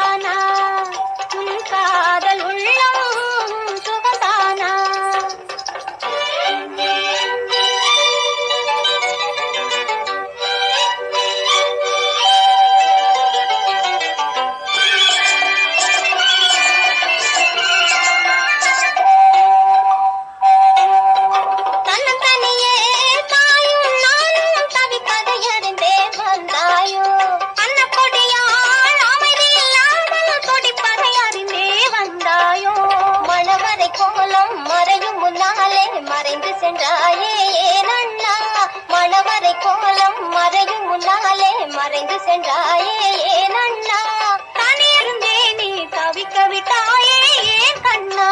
சுகந்தானா உன் காதல் உள்ளம் சுகந்தானா கோலம் மறையும் முன்னாலே மறைந்து சென்றாயே ஏனண்ணா மணவரை கோலம் மறையும் முன்னாலே மறைந்து சென்றாயே ஏனண்ணா தனியிருந்தே நீ தவிக்க விட்டாயே ஏன் கண்ணா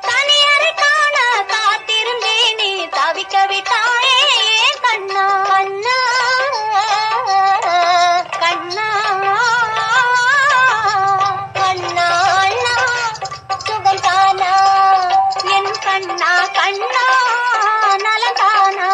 தனியரை காண காத்திருந்தே நீ தவிக்க விட்டாயே ஏன் கண்ணா கண்ணா கண்ணா கண்ணா அண்ணா சுகந்தானா என் கண்ணா கண்ணா நலந்தானா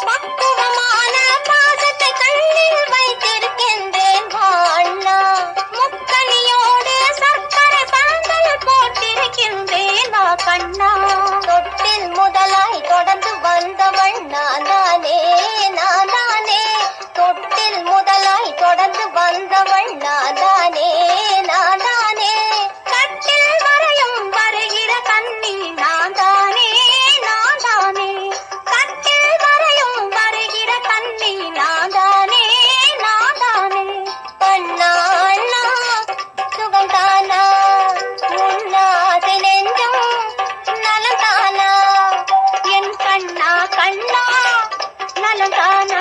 பக்குவமான பாசத்தை கண்ணில் வைத்திருக்கின்றேன் அண்ணா முக்கனியோடு சர்க்கரை பழங்கள் போட்டிருக்கின்றேன் கண்ணா தொட்டில் முதலாய் தொடர்ந்து வந்தவள் நான் தானே தொட்டில் முதலாய் தொடர்ந்து வந்தவள் நான் தானே கட்டில் வரையும் வருகிற கண்ணி நான் தானே கட்டில் வரையும் வருகிற கண்ணி நான் தானே கண்ணா அண்ணா சுகந்தானா முன்னாசை நெஞ்சம் நலந்தானா என் கண்ணா கண்ணா நலந்தானா